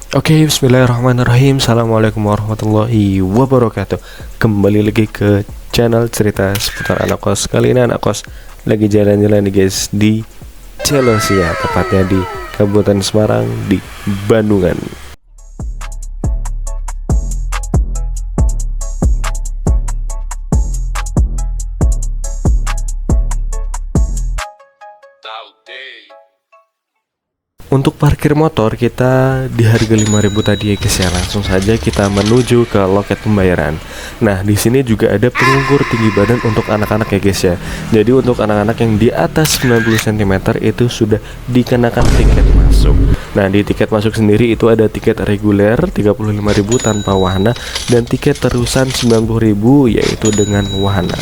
Oke, bismillahirrahmanirrahim. Assalamualaikum warahmatullahi wabarakatuh. Kembali lagi ke channel cerita seputar anak kos. Kali ini anak kos lagi jalan-jalan nih guys, di Celosia, tepatnya di Kabupaten Semarang, di Bandungan. Untuk parkir motor kita di harga 5.000 tadi ya guys ya. Langsung saja kita menuju ke loket pembayaran. Nah, di sini juga ada pengukur tinggi badan untuk anak-anak ya guys ya. Jadi untuk anak-anak yang di atas 90 cm itu sudah dikenakan tiket masuk. Nah, di tiket masuk sendiri itu ada tiket reguler 35.000 tanpa wahana dan tiket terusan 90.000 yaitu dengan wahana.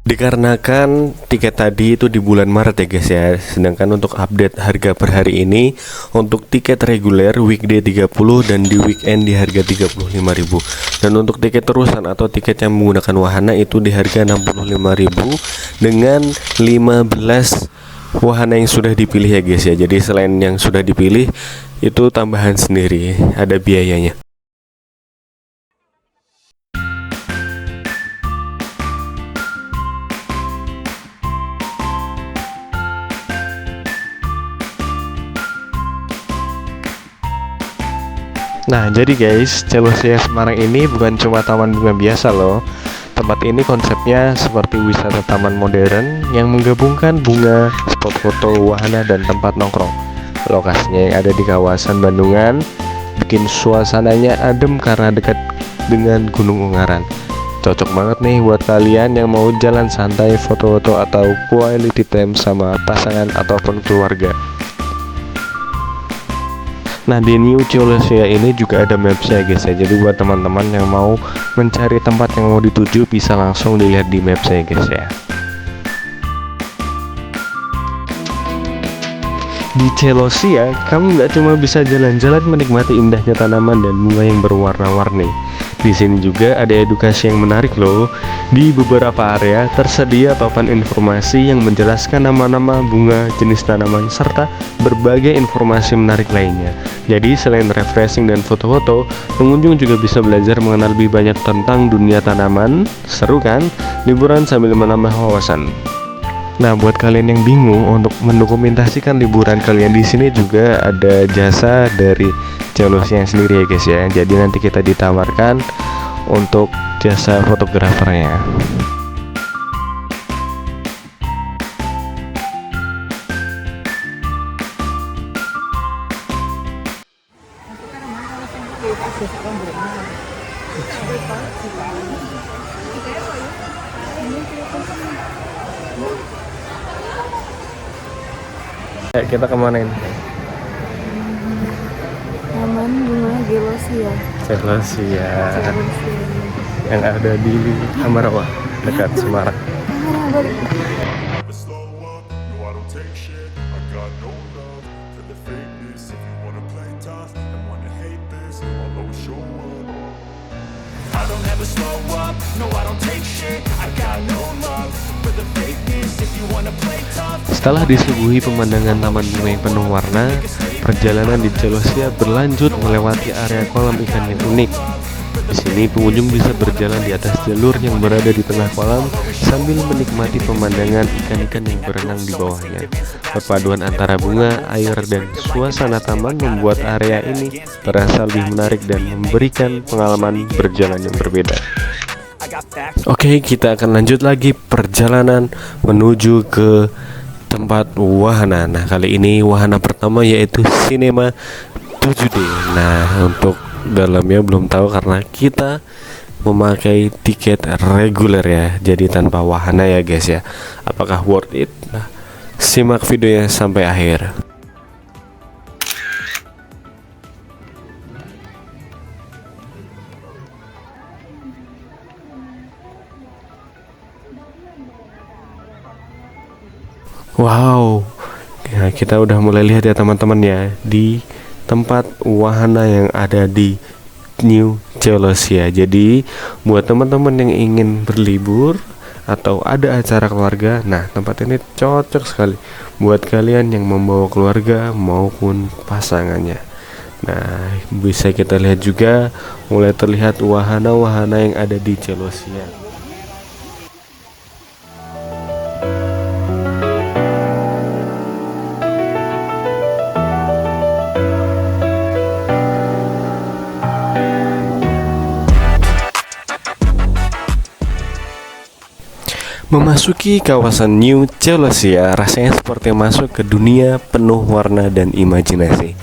Dikarenakan tiket tadi itu di bulan Maret ya guys ya. Sedangkan untuk update harga per hari ini, untuk tiket reguler weekday 30 dan di weekend di harga 35.000. Dan untuk tiket terusan atau tiket yang menggunakan wahana itu di harga 65.000 dengan 15 wahana yang sudah dipilih ya guys ya. Jadi selain yang sudah dipilih itu tambahan sendiri, ada biayanya. Nah, jadi guys, Celosia Semarang ini bukan cuma taman bunga biasa loh. Tempat ini konsepnya seperti wisata taman modern yang menggabungkan bunga, spot foto, wahana, dan tempat nongkrong. Lokasinya yang ada di kawasan Bandungan, bikin suasananya adem karena dekat dengan Gunung Ungaran. Cocok banget nih buat kalian yang mau jalan santai, foto-foto, atau quality time sama pasangan ataupun keluarga. Nah, di New Celosia ini juga ada mapsnya guys ya. Jadi buat teman-teman yang mau mencari tempat yang mau dituju bisa langsung dilihat di mapsnya guys ya. Di Celosia, kamu nggak cuma bisa jalan-jalan menikmati indahnya tanaman dan bunga yang berwarna-warni. Di sini juga ada edukasi yang menarik loh. Di beberapa area tersedia papan informasi yang menjelaskan nama-nama bunga, jenis tanaman, serta berbagai informasi menarik lainnya. Jadi selain refreshing dan foto-foto, pengunjung juga bisa belajar mengenal lebih banyak tentang dunia tanaman. Seru kan? Liburan sambil menambah wawasan. Nah, buat kalian yang bingung untuk mendokumentasikan liburan kalian, di sini juga ada jasa dari Celosia sendiri ya guys ya. Jadi nanti kita ditawarkan untuk jasa fotografernya. Kita kemana ini? Taman bunga Celosia. Celosia yang ada di Ambarawa, dekat Semarang. Setelah disuguhi pemandangan taman bunga yang penuh warna, perjalanan di Celosia berlanjut melewati area kolam ikan yang unik. Di sini pengunjung bisa berjalan di atas jalur yang berada di tengah kolam sambil menikmati pemandangan ikan-ikan yang berenang di bawahnya. Perpaduan antara bunga, air, dan suasana taman membuat area ini terasa lebih menarik dan memberikan pengalaman berjalan yang berbeda. Oke, kita akan lanjut lagi perjalanan menuju ke tempat wahana. Nah, kali ini wahana pertama yaitu Cinema 7D. Nah, untuk dalamnya belum tahu karena kita memakai tiket reguler ya, jadi tanpa wahana ya guys ya. Apakah worth it? Nah, simak videonya sampai akhir. Wow, ya, kita udah mulai lihat ya teman-teman ya, di tempat wahana yang ada di New Celosia. Jadi buat teman-teman yang ingin berlibur atau ada acara keluarga, nah tempat ini cocok sekali buat kalian yang membawa keluarga maupun pasangannya. Nah, bisa kita lihat juga mulai terlihat wahana-wahana yang ada di Celosia. Memasuki kawasan New Celosia rasanya seperti masuk ke dunia penuh warna dan imajinasi.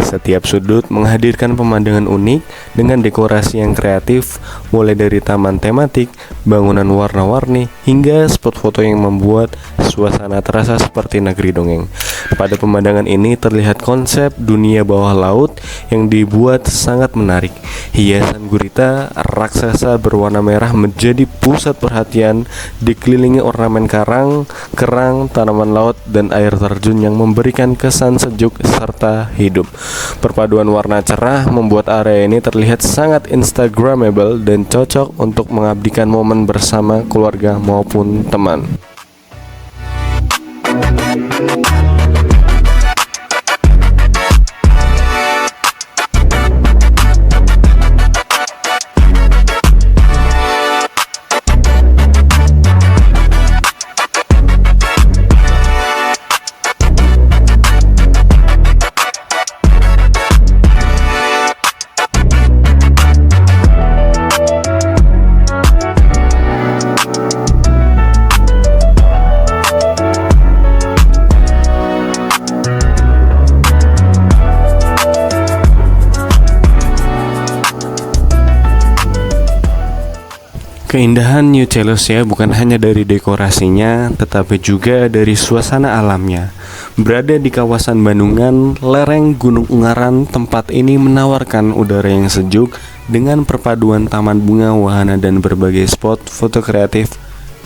Setiap sudut menghadirkan pemandangan unik dengan dekorasi yang kreatif, mulai dari taman tematik, bangunan warna-warni, hingga spot foto yang membuat suasana terasa seperti negeri dongeng. Pada pemandangan ini terlihat konsep dunia bawah laut yang dibuat sangat menarik. Hiasan gurita raksasa berwarna merah menjadi pusat perhatian, dikelilingi ornamen karang, kerang, tanaman laut, dan air terjun yang memberikan kesan sejuk serta hidup. Perpaduan warna cerah membuat area ini terlihat sangat instagramable dan cocok untuk mengabadikan momen bersama keluarga maupun teman. Keindahan New Celosia bukan hanya dari dekorasinya, tetapi juga dari suasana alamnya. Berada di kawasan Bandungan, lereng Gunung Ungaran, tempat ini menawarkan udara yang sejuk dengan perpaduan taman bunga, wahana, dan berbagai spot foto kreatif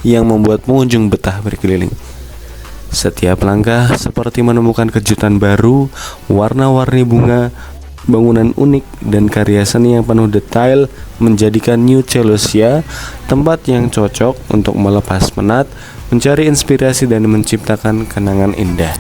yang membuat pengunjung betah berkeliling. Setiap langkah seperti menemukan kejutan baru, warna-warni bunga, bangunan unik, dan karya seni yang penuh detail menjadikan New Celosia tempat yang cocok untuk melepas penat, mencari inspirasi, dan menciptakan kenangan indah.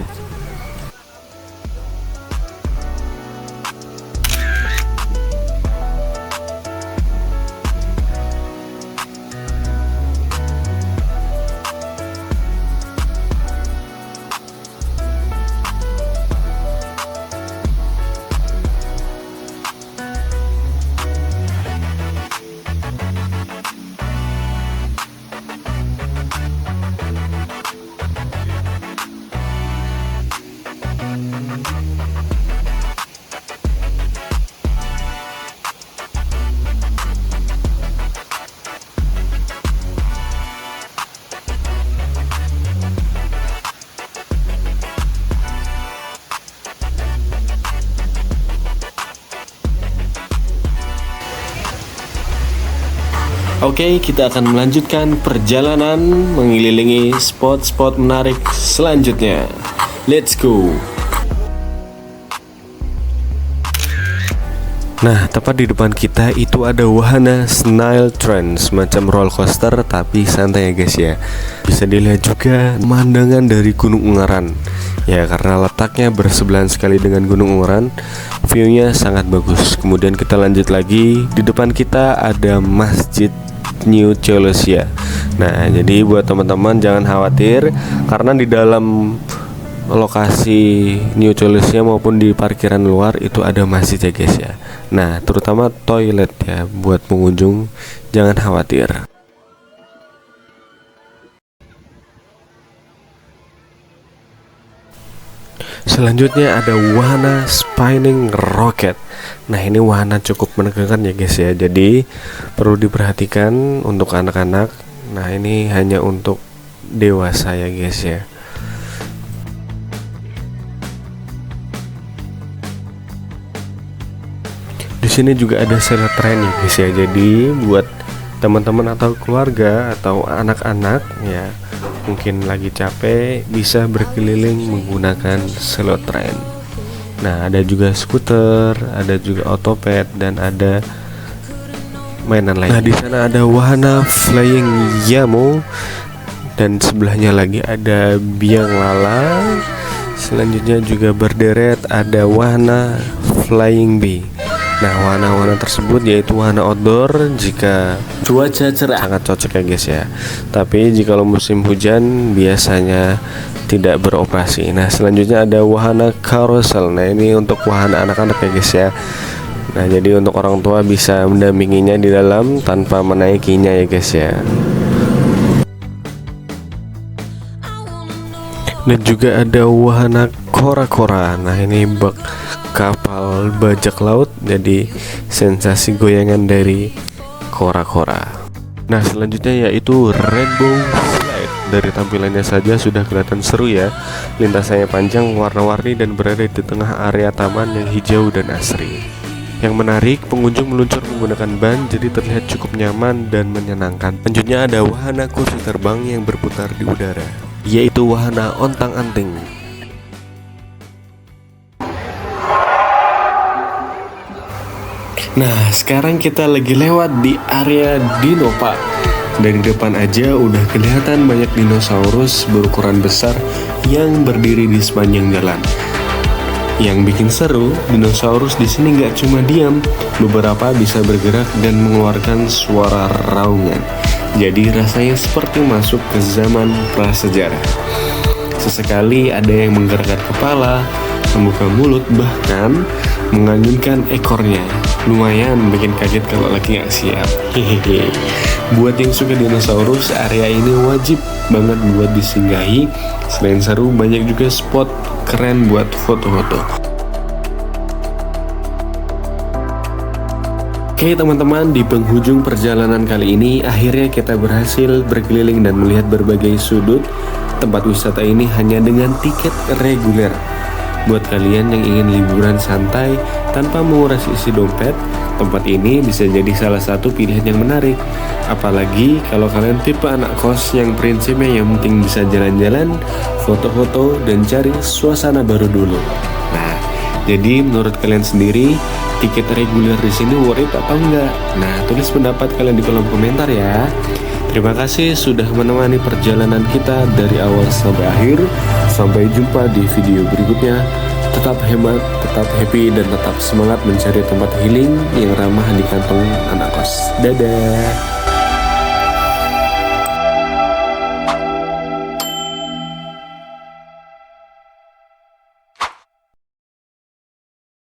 Oke, kita akan melanjutkan perjalanan mengelilingi spot-spot menarik selanjutnya. Let's go! Nah, tepat di depan kita itu ada wahana Snail Train, semacam roller coaster tapi santai ya guys ya. Bisa dilihat juga pemandangan dari Gunung Ungaran. Ya, karena letaknya bersebelahan sekali dengan Gunung Ungaran, view-nya sangat bagus. Kemudian kita lanjut lagi, di depan kita ada Masjid New Celosia. Nah, jadi buat teman-teman jangan khawatir karena di dalam lokasi New Celosia maupun di parkiran luar itu ada masjid ya guys ya. Nah, terutama toilet ya, buat pengunjung jangan khawatir. Selanjutnya ada wahana Spinning Rocket. Nah, ini wahana cukup menegangkan ya guys ya. Jadi perlu diperhatikan untuk anak-anak. Nah, ini hanya untuk dewasa ya guys ya. Di sini juga ada Snail Train ya guys ya. Jadi buat teman-teman atau keluarga atau anak-anak ya, mungkin lagi capek bisa berkeliling menggunakan Snail Train. Nah, ada juga skuter, ada juga otopet, dan ada mainan lain. Nah, di sana ada wahana Flying Yamo, dan sebelahnya lagi ada Biang Lala. Selanjutnya juga berderet ada wahana Flying Bee. Nah, wahana-wahana tersebut yaitu wahana outdoor jika cuaca cerah, sangat cocok ya guys ya. Tapi jika musim hujan biasanya tidak beroperasi. Nah, selanjutnya ada wahana carousel. Nah, ini untuk wahana anak-anak ya guys ya. Nah, jadi untuk orang tua bisa mendampinginya di dalam tanpa menaikinya ya guys ya. Dan juga ada wahana kora-kora. Nah, ini bak kapal bajak laut, jadi sensasi goyangan dari kora-kora. Nah, selanjutnya yaitu Rainbow Flight. Dari tampilannya saja sudah kelihatan seru ya. Lintasannya panjang, warna-warni dan berada di tengah area taman yang hijau dan asri. Yang menarik, pengunjung meluncur menggunakan ban, jadi terlihat cukup nyaman dan menyenangkan. Selanjutnya ada wahana kursi terbang yang berputar di udara, yaitu wahana ontang-anting. Nah, sekarang kita lagi lewat di area Dino Park. Dari depan aja udah kelihatan banyak dinosaurus berukuran besar yang berdiri di sepanjang jalan. Yang bikin seru, dinosaurus di sini nggak cuma diam, beberapa bisa bergerak dan mengeluarkan suara raungan. Jadi rasanya seperti masuk ke zaman prasejarah. Sesekali ada yang menggerakkan kepala, membuka mulut, bahkan mengayunkan ekornya. Lumayan bikin kaget kalau lagi nggak siap. Hehehe. Buat yang suka dinosaurus, area ini wajib banget buat disinggahi. Selain seru, banyak juga spot keren buat foto-foto. Oke teman-teman, di penghujung perjalanan kali ini akhirnya kita berhasil berkeliling dan melihat berbagai sudut tempat wisata ini hanya dengan tiket reguler. Buat kalian yang ingin liburan santai tanpa menguras isi dompet, tempat ini bisa jadi salah satu pilihan yang menarik. Apalagi kalau kalian tipe anak kos yang prinsipnya yang penting bisa jalan-jalan, foto-foto, dan cari suasana baru dulu. Nah, jadi menurut kalian sendiri, tiket reguler di sini worth it apa enggak? Nah, tulis pendapat kalian di kolom komentar ya. Terima kasih sudah menemani perjalanan kita dari awal sampai akhir. Sampai jumpa di video berikutnya. Tetap hemat, tetap happy, dan tetap semangat mencari tempat healing yang ramah di kantong anak kos. Dadah.